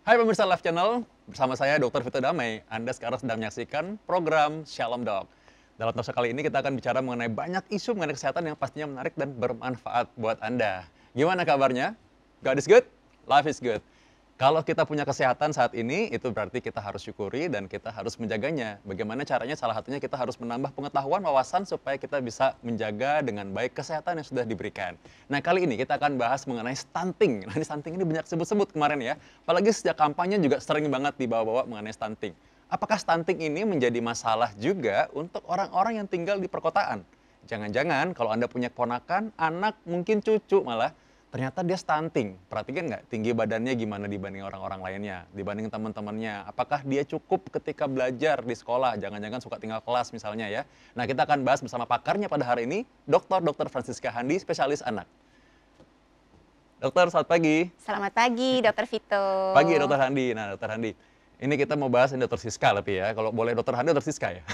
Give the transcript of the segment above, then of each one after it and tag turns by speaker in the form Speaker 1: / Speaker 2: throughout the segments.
Speaker 1: Hai pemirsa Live Channel, bersama saya Dr. Vito Damai. Anda sekarang sedang menyaksikan program Shalom Doc. Dalam talkshow kali ini kita akan bicara mengenai banyak isu mengenai kesehatan yang pastinya menarik dan bermanfaat buat Anda. Gimana kabarnya? God is good? Life is good. Kalau kita punya kesehatan saat ini, itu berarti kita harus syukuri dan kita harus menjaganya. Bagaimana caranya? Salah satunya kita harus menambah pengetahuan, wawasan supaya kita bisa menjaga dengan baik kesehatan yang sudah diberikan. Nah, kali ini kita akan bahas mengenai stunting. Nah, stunting ini banyak sebut-sebut kemarin ya. Apalagi sejak kampanye juga sering banget dibawa-bawa mengenai stunting. Apakah stunting ini menjadi masalah juga untuk orang-orang yang tinggal di perkotaan? Jangan-jangan kalau Anda punya keponakan, anak, mungkin cucu malah, ternyata dia stunting. Perhatikan nggak tinggi badannya gimana dibanding orang-orang lainnya, dibanding teman-temannya. Apakah dia cukup ketika belajar di sekolah? Jangan-jangan suka tinggal kelas misalnya ya. Nah, kita akan bahas bersama pakarnya pada hari ini, Dr. Francisca Handi, spesialis anak. Dokter, selamat pagi.
Speaker 2: Selamat pagi, Dr. Vito.
Speaker 1: Pagi, Dr. Handi. Nah, Dr. Handi, ini kita mau bahas Dr. Siska lebih ya. Kalau boleh Dr. Handi, Dr. Siska ya.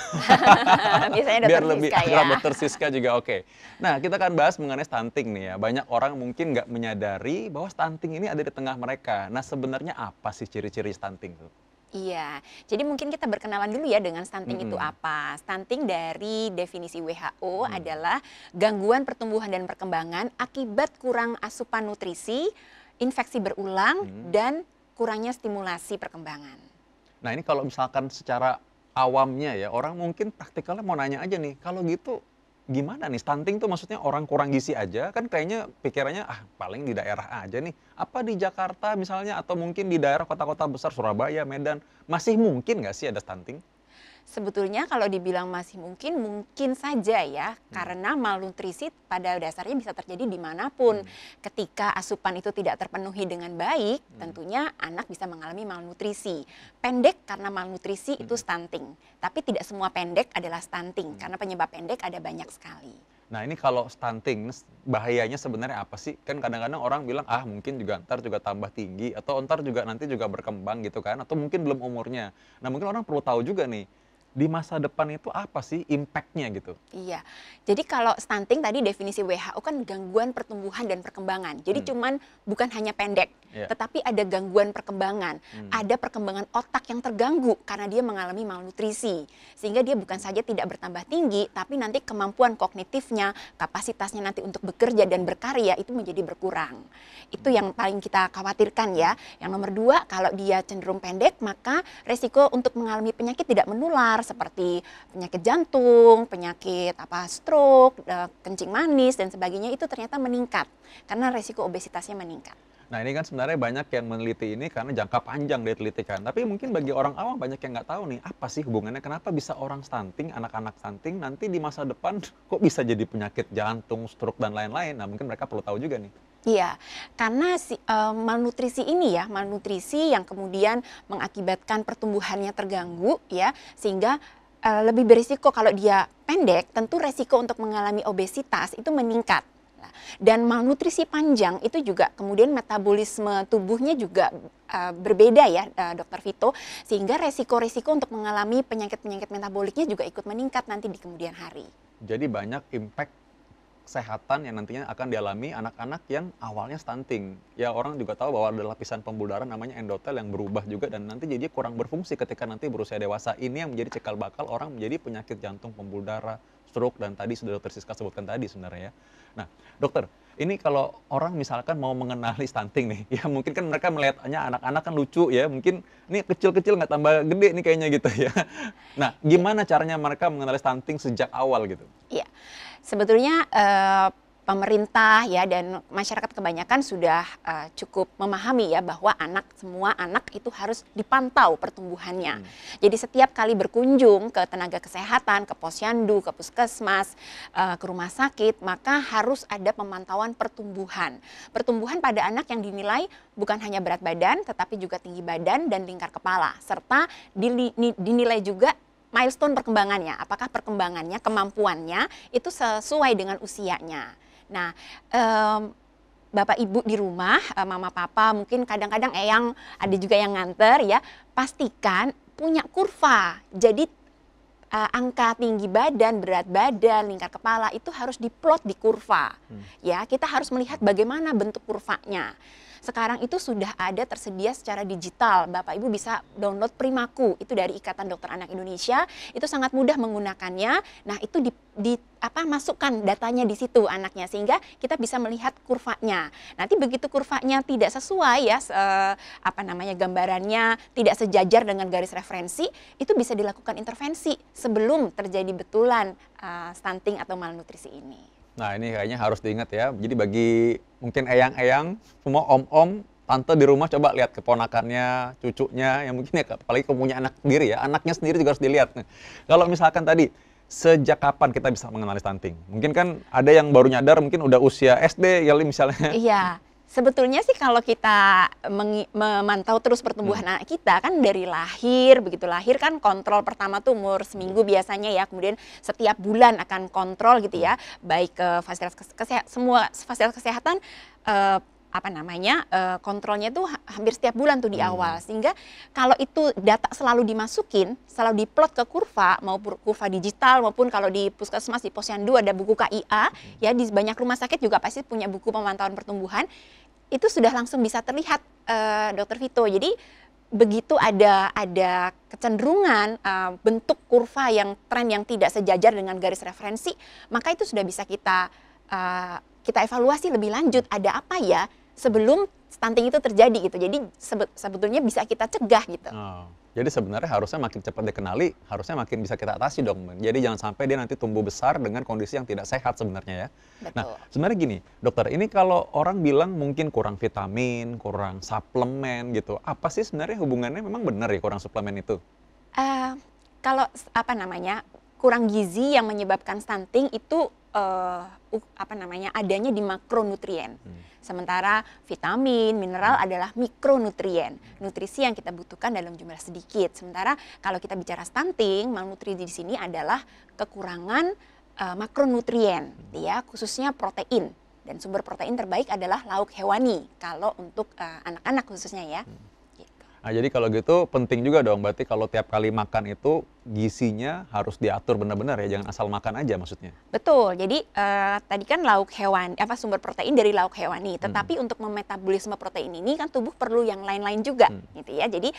Speaker 2: Biasanya Dr.
Speaker 1: Biar lebih
Speaker 2: Siska
Speaker 1: akrab,
Speaker 2: ya.
Speaker 1: Dr. Siska juga oke. Nah, kita akan bahas mengenai stunting nih ya. Banyak orang mungkin nggak menyadari bahwa stunting ini ada di tengah mereka. Nah, sebenarnya apa sih ciri-ciri stunting itu?
Speaker 2: Iya, jadi mungkin kita berkenalan dulu ya dengan stunting itu apa. Stunting dari definisi WHO adalah gangguan pertumbuhan dan perkembangan akibat kurang asupan nutrisi, infeksi berulang, dan kurangnya stimulasi perkembangan.
Speaker 1: Nah, ini kalau misalkan secara awamnya ya, orang mungkin praktikalnya mau nanya aja nih, kalau gitu gimana nih stunting tuh maksudnya orang kurang gizi aja? Kan kayaknya pikirannya paling di daerah aja nih. Apa di Jakarta misalnya atau mungkin di daerah kota-kota besar Surabaya, Medan, masih mungkin nggak sih ada stunting?
Speaker 2: Sebetulnya kalau dibilang masih mungkin saja ya, karena malnutrisi pada dasarnya bisa terjadi dimanapun. Ketika asupan itu tidak terpenuhi dengan baik, tentunya anak bisa mengalami malnutrisi. Pendek karena malnutrisi itu stunting, tapi tidak semua pendek adalah stunting, karena penyebab pendek ada banyak sekali.
Speaker 1: Nah, ini kalau stunting, bahayanya sebenarnya apa sih? Kan kadang-kadang orang bilang, mungkin juga ntar juga tambah tinggi, atau ntar juga nanti juga berkembang gitu kan, atau mungkin belum umurnya. Nah, mungkin orang perlu tahu juga nih, di masa depan itu apa sih impact-nya gitu?
Speaker 2: Iya, jadi kalau stunting tadi definisi WHO kan gangguan pertumbuhan dan perkembangan. Jadi bukan hanya pendek, tetapi ada gangguan perkembangan. Ada perkembangan otak yang terganggu karena dia mengalami malnutrisi. Sehingga dia bukan saja tidak bertambah tinggi, tapi nanti kemampuan kognitifnya, kapasitasnya nanti untuk bekerja dan berkarya itu menjadi berkurang. Itu yang paling kita khawatirkan ya. Yang nomor 2, kalau dia cenderung pendek, maka resiko untuk mengalami penyakit tidak menular seperti penyakit jantung, penyakit stroke, kencing manis dan sebagainya itu ternyata meningkat karena resiko obesitasnya meningkat.
Speaker 1: Nah, ini kan sebenarnya banyak yang meneliti ini karena jangka panjang dia teliti kan. Tapi mungkin bagi orang awam banyak yang nggak tahu nih, apa sih hubungannya, kenapa bisa orang stunting, anak-anak stunting nanti di masa depan kok bisa jadi penyakit jantung, stroke dan lain-lain. Nah, mungkin mereka perlu tahu juga nih.
Speaker 2: Iya, karena malnutrisi ini ya, malnutrisi yang kemudian mengakibatkan pertumbuhannya terganggu ya, sehingga lebih berisiko kalau dia pendek, tentu resiko untuk mengalami obesitas itu meningkat. Dan malnutrisi panjang itu juga kemudian metabolisme tubuhnya juga berbeda ya, Dr. Vito, sehingga resiko-resiko untuk mengalami penyakit-penyakit metaboliknya juga ikut meningkat nanti di kemudian hari.
Speaker 1: Jadi banyak impact kesehatan yang nantinya akan dialami anak-anak yang awalnya stunting. Ya, orang juga tahu bahwa ada lapisan pembuluh darah namanya endotel yang berubah juga dan nanti jadi kurang berfungsi ketika nanti berusia dewasa. Ini yang menjadi cikal bakal orang menjadi penyakit jantung, pembuluh darah, stroke, dan tadi sudah Dr. Siska sebutkan tadi sebenarnya ya. Nah, dokter, ini kalau orang misalkan mau mengenali stunting nih, ya mungkin kan mereka melihatnya anak-anak kan lucu ya, mungkin ini kecil-kecil nggak tambah gede nih kayaknya gitu ya. Nah, gimana caranya mereka mengenali stunting sejak awal gitu?
Speaker 2: Iya, sebetulnya pemerintah ya dan masyarakat kebanyakan sudah cukup memahami ya bahwa semua anak itu harus dipantau pertumbuhannya. Jadi setiap kali berkunjung ke tenaga kesehatan, ke posyandu, ke puskesmas, ke rumah sakit, maka harus ada pemantauan pertumbuhan. Pertumbuhan pada anak yang dinilai bukan hanya berat badan, tetapi juga tinggi badan dan lingkar kepala, serta dinilai juga milestone perkembangannya, apakah perkembangannya, kemampuannya itu sesuai dengan usianya. Nah, Bapak Ibu di rumah, Mama Papa, mungkin kadang-kadang Eyang ada juga yang nganter ya, pastikan punya kurva. Jadi angka tinggi badan, berat badan, lingkar kepala itu harus diplot di kurva. Ya, kita harus melihat bagaimana bentuk kurvanya. sekarang itu sudah ada tersedia secara digital. Bapak Ibu bisa download Primaku, itu dari Ikatan Dokter Anak Indonesia, itu sangat mudah menggunakannya. Nah, itu masukkan datanya di situ anaknya, sehingga kita bisa melihat kurvanya. Nanti begitu kurvanya tidak sesuai ya, gambarannya tidak sejajar dengan garis referensi, itu bisa dilakukan intervensi sebelum terjadi betulan stunting atau malnutrisi ini.
Speaker 1: Nah, ini kayaknya harus diingat ya. Jadi bagi mungkin eyang-eyang, semua om-om, tante di rumah coba lihat keponakannya, cucunya, yang mungkin ya apalagi kamu punya anak sendiri ya, anaknya sendiri juga harus dilihat. Nah, kalau misalkan tadi, sejak kapan kita bisa mengenali stunting? Mungkin kan ada yang baru nyadar mungkin udah usia SD ya misalnya.
Speaker 2: Iya. Sebetulnya sih kalau kita memantau terus pertumbuhan anak kita kan dari lahir, begitu lahir kan kontrol pertama tuh umur seminggu biasanya ya, kemudian setiap bulan akan kontrol gitu ya, baik ke fasilitas semua fasilitas kesehatan kontrolnya tuh hampir setiap bulan tuh di awal, sehingga kalau itu data selalu dimasukin, selalu diplot ke kurva, maupun kurva digital maupun kalau di puskesmas di Posyandu ada buku KIA, ya di banyak rumah sakit juga pasti punya buku pemantauan pertumbuhan, itu sudah langsung bisa terlihat, Dokter Vito. Jadi begitu ada kecenderungan bentuk kurva yang tren yang tidak sejajar dengan garis referensi, maka itu sudah bisa kita evaluasi lebih lanjut, ada apa ya sebelum stunting itu terjadi gitu. Jadi sebetulnya bisa kita cegah gitu.
Speaker 1: Oh, jadi sebenarnya harusnya makin cepat dikenali, harusnya makin bisa kita atasi dong. Jadi jangan sampai dia nanti tumbuh besar dengan kondisi yang tidak sehat sebenarnya ya.
Speaker 2: Betul.
Speaker 1: Nah, sebenarnya gini, dokter, ini kalau orang bilang mungkin kurang vitamin, kurang suplemen gitu, apa sih sebenarnya hubungannya, memang benar ya kurang suplemen itu?
Speaker 2: Kalau kurang gizi yang menyebabkan stunting itu adanya di makronutrien. Sementara vitamin, mineral adalah mikronutrien, nutrisi yang kita butuhkan dalam jumlah sedikit. Sementara kalau kita bicara stunting, malnutrisi di sini adalah kekurangan makronutrien, ya, khususnya protein. Dan sumber protein terbaik adalah lauk hewani kalau untuk anak-anak khususnya ya.
Speaker 1: Nah, jadi kalau gitu penting juga dong, berarti kalau tiap kali makan itu gizinya harus diatur benar-benar ya, jangan asal makan aja maksudnya.
Speaker 2: Betul, jadi tadi kan lauk hewan, sumber protein dari lauk hewani, tetapi untuk memetabolisme protein ini kan tubuh perlu yang lain-lain juga, gitu ya. Jadi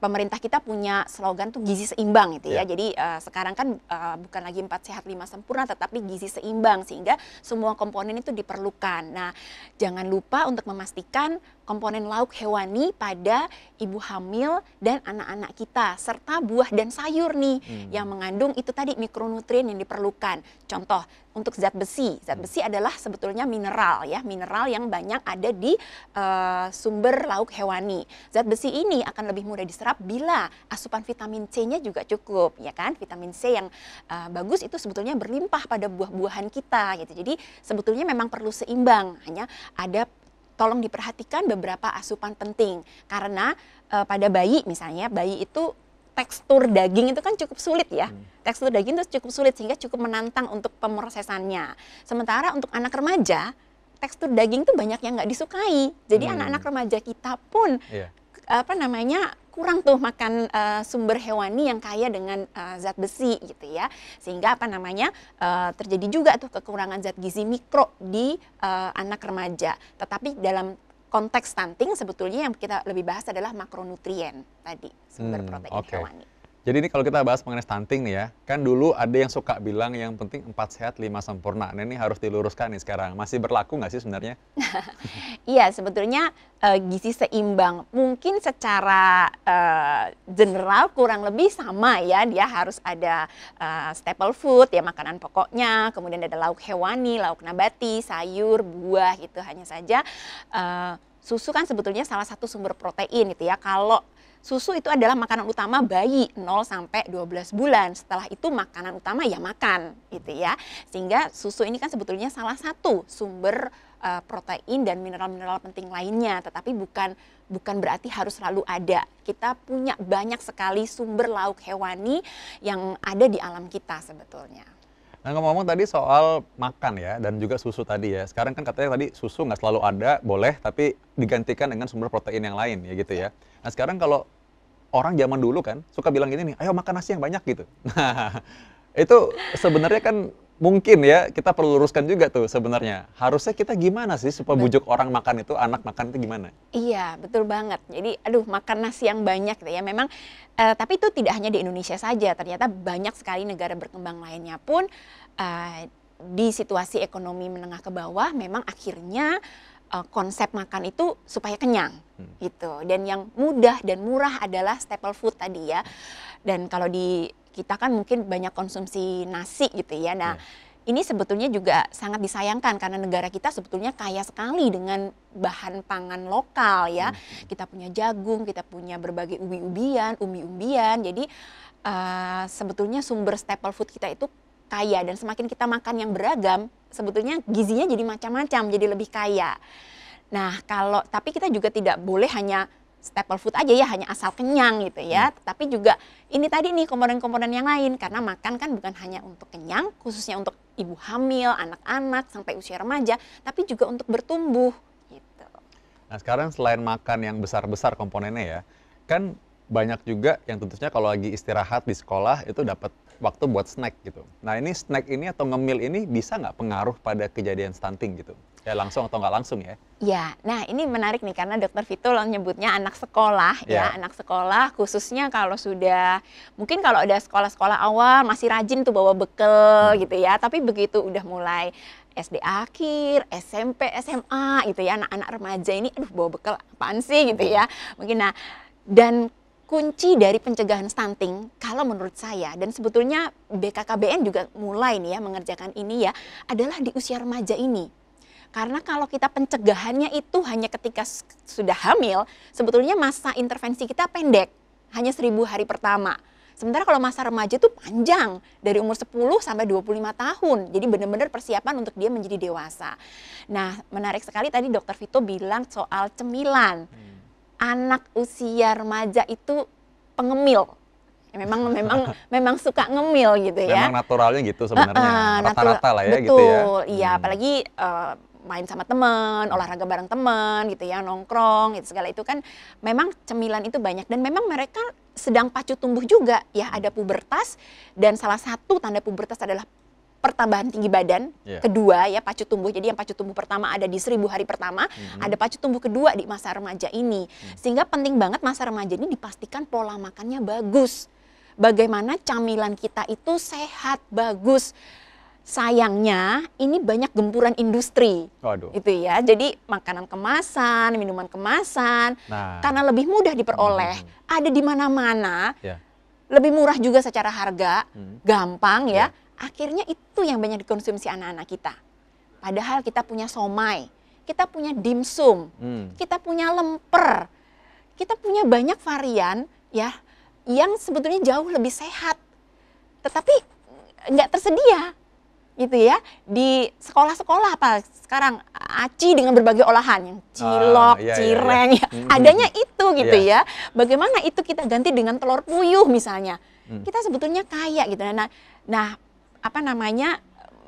Speaker 2: pemerintah kita punya slogan tuh gizi seimbang gitu ya. Jadi sekarang kan bukan lagi 4 sehat 5 sempurna, tetapi gizi seimbang, sehingga semua komponen itu diperlukan. Nah, jangan lupa untuk memastikan komponen lauk hewani pada ibu hamil dan anak-anak kita, serta buah dan sayur nih yang mengandung itu tadi mikronutrien yang diperlukan. Contoh untuk zat besi adalah sebetulnya mineral ya, mineral yang banyak ada di sumber lauk hewani. Zat besi ini akan lebih mudah diserap bila asupan vitamin C-nya juga cukup, ya kan? Vitamin C yang bagus itu sebetulnya berlimpah pada buah-buahan kita gitu. Jadi sebetulnya memang perlu seimbang, hanya ada tolong diperhatikan beberapa asupan penting, karena pada bayi misalnya, bayi itu tekstur daging itu kan cukup sulit ya. Tekstur daging itu cukup sulit sehingga cukup menantang untuk pemrosesannya. Sementara untuk anak remaja, tekstur daging itu banyak yang nggak disukai. Jadi anak-anak remaja kita pun kurang tuh makan sumber hewani yang kaya dengan zat besi gitu ya. Sehingga terjadi juga tuh kekurangan zat gizi mikro di anak remaja. Tetapi dalam konteks stunting sebetulnya yang kita lebih bahas adalah makronutrien tadi, sumber protein hewani.
Speaker 1: Jadi ini kalau kita bahas mengenai stunting nih ya, kan dulu ada yang suka bilang yang penting 4 sehat 5 sempurna. Nah, ini harus diluruskan nih sekarang. Masih berlaku nggak sih sebenarnya?
Speaker 2: Iya, sebetulnya gizi seimbang mungkin secara general kurang lebih sama ya. Dia harus ada staple food ya, makanan pokoknya, kemudian ada lauk hewani, lauk nabati, sayur, buah gitu. Hanya saja susu kan sebetulnya salah satu sumber protein gitu ya. Kalau susu itu adalah makanan utama bayi 0 sampai 12 bulan. Setelah itu makanan utama ya makan gitu ya. Sehingga susu ini kan sebetulnya salah satu sumber protein dan mineral-mineral penting lainnya, tetapi bukan berarti harus selalu ada. Kita punya banyak sekali sumber lauk hewani yang ada di alam kita sebetulnya.
Speaker 1: Nah, ngomong-ngomong tadi soal makan ya, dan juga susu tadi ya. Sekarang kan katanya tadi susu nggak selalu ada, boleh, tapi digantikan dengan sumber protein yang lain ya gitu ya. Nah, sekarang kalau orang zaman dulu kan suka bilang gini nih, ayo makan nasi yang banyak gitu. Nah, itu sebenarnya kan mungkin ya kita perlu luruskan juga tuh sebenarnya. Harusnya kita gimana sih supaya bujuk orang makan itu, anak makan itu gimana?
Speaker 2: Iya, betul banget. Jadi, aduh, makan nasi yang banyak gitu ya. Memang, tapi itu tidak hanya di Indonesia saja. Ternyata banyak sekali negara berkembang lainnya pun di situasi ekonomi menengah ke bawah, memang akhirnya konsep makan itu supaya kenyang gitu. Dan yang mudah dan murah adalah staple food tadi ya. Dan kalau di kita kan mungkin banyak konsumsi nasi gitu ya. Nah, ini sebetulnya juga sangat disayangkan karena negara kita sebetulnya kaya sekali dengan bahan pangan lokal ya. Kita punya jagung, kita punya berbagai ubi-ubian, umbi-umbian. Jadi sebetulnya sumber staple food kita itu kaya, dan semakin kita makan yang beragam, sebetulnya gizinya jadi macam-macam, jadi lebih kaya. Nah, tapi kita juga tidak boleh hanya staple food aja ya, hanya asal kenyang gitu ya. Tapi juga ini tadi nih komponen-komponen yang lain, karena makan kan bukan hanya untuk kenyang, khususnya untuk ibu hamil, anak-anak sampai usia remaja, tapi juga untuk bertumbuh gitu.
Speaker 1: Nah, sekarang selain makan yang besar-besar komponennya ya, kan banyak juga yang tentunya kalau lagi istirahat di sekolah itu dapat waktu buat snack gitu. Nah, ini snack ini atau ngemil ini bisa nggak pengaruh pada kejadian stunting gitu? Ya langsung atau nggak langsung ya?
Speaker 2: Ya, nah ini menarik nih karena Dokter Vito nyebutnya anak sekolah ya, anak sekolah khususnya kalau sudah, mungkin kalau ada sekolah-sekolah awal masih rajin tuh bawa bekal gitu ya, tapi begitu udah mulai SD akhir, SMP, SMA gitu ya, anak-anak remaja ini aduh bawa bekal apaan sih gitu ya. Mungkin dan kunci dari pencegahan stunting kalau menurut saya, dan sebetulnya BKKBN juga mulai nih ya mengerjakan ini ya, adalah di usia remaja ini. Karena kalau kita pencegahannya itu hanya ketika sudah hamil, sebetulnya masa intervensi kita pendek, hanya 1000 hari pertama. Sementara kalau masa remaja itu panjang, dari umur 10 sampai 25 tahun. Jadi benar-benar persiapan untuk dia menjadi dewasa. Nah, menarik sekali tadi Dokter Vito bilang soal cemilan. Anak usia remaja itu pengemil. Memang suka ngemil gitu ya.
Speaker 1: Memang naturalnya gitu sebenarnya, rata-rata lah ya
Speaker 2: betul,
Speaker 1: gitu ya.
Speaker 2: Betul, iya apalagi main sama teman, olahraga bareng teman gitu ya, nongkrong gitu segala itu kan memang cemilan itu banyak, dan memang mereka sedang pacu tumbuh juga ya, ada pubertas, dan salah satu tanda pubertas adalah pertambahan tinggi badan, kedua ya pacu tumbuh. Jadi yang pacu tumbuh pertama ada di 1000 hari pertama, ada pacu tumbuh kedua di masa remaja ini. Sehingga penting banget masa remaja ini dipastikan pola makannya bagus. Bagaimana camilan kita itu sehat, bagus. Sayangnya ini banyak gempuran industri.
Speaker 1: Waduh.
Speaker 2: Itu ya. Jadi makanan kemasan, minuman kemasan, karena lebih mudah diperoleh, ada di mana-mana. Lebih murah juga secara harga, gampang ya. Akhirnya itu yang banyak dikonsumsi anak-anak kita. Padahal kita punya somai, kita punya dimsum, kita punya lemper, kita punya banyak varian ya yang sebetulnya jauh lebih sehat, tetapi nggak tersedia gitu ya di sekolah-sekolah. Apa sekarang aci dengan berbagai olahan yang cilok, cireng, ya. Adanya itu gitu ya. Bagaimana itu kita ganti dengan telur puyuh misalnya? Kita sebetulnya kaya gitu. Nah, apa namanya,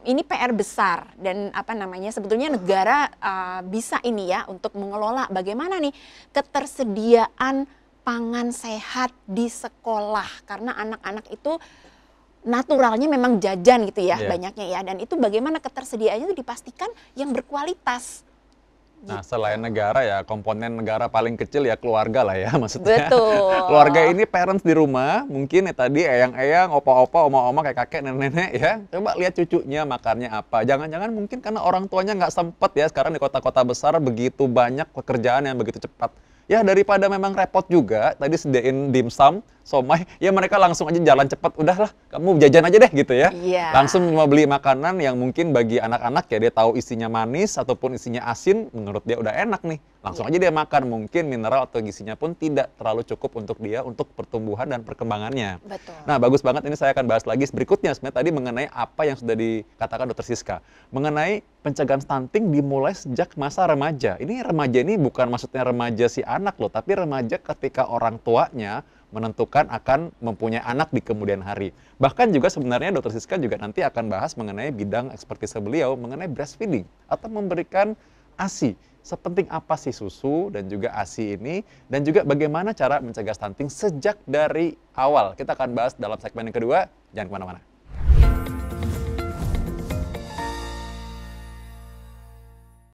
Speaker 2: ini PR besar, dan apa namanya, sebetulnya negara bisa ini ya untuk mengelola bagaimana nih ketersediaan pangan sehat di sekolah, karena anak-anak itu naturalnya memang jajan gitu ya, banyaknya ya, dan itu bagaimana ketersediaannya itu dipastikan yang berkualitas.
Speaker 1: Nah, selain negara ya, komponen negara paling kecil ya keluarga lah ya maksudnya.
Speaker 2: Betul.
Speaker 1: Keluarga ini parents di rumah, mungkin ya tadi eyang-eyang, opa-opa, oma-oma, kayak kakek, nenek-nenek ya. Coba lihat cucunya makannya apa. Jangan-jangan mungkin karena orang tuanya nggak sempet ya, sekarang di kota-kota besar begitu banyak pekerjaan yang begitu cepat. Ya daripada memang repot juga, tadi sediain dimsum, somai, ya mereka langsung aja jalan cepat, udahlah kamu jajan aja deh gitu ya. Langsung mau beli makanan yang mungkin bagi anak-anak ya dia tahu isinya manis ataupun isinya asin, menurut dia udah enak nih. Langsung aja dia makan, mungkin mineral atau gizinya pun tidak terlalu cukup untuk dia untuk pertumbuhan dan perkembangannya.
Speaker 2: Betul.
Speaker 1: Nah bagus banget, ini saya akan bahas lagi berikutnya sebenarnya tadi mengenai apa yang sudah dikatakan Dr. Siska. Mengenai pencegahan stunting dimulai sejak masa remaja. Ini remaja ini bukan maksudnya remaja si anak loh, tapi remaja ketika orang tuanya menentukan akan mempunyai anak di kemudian hari. Bahkan juga sebenarnya Dr. Siska juga nanti akan bahas mengenai bidang ekspertise beliau mengenai breastfeeding atau memberikan ASI. Sepenting apa sih susu dan juga ASI ini, dan juga bagaimana cara mencegah stunting sejak dari awal. Kita akan bahas dalam segmen yang kedua, jangan kemana-mana.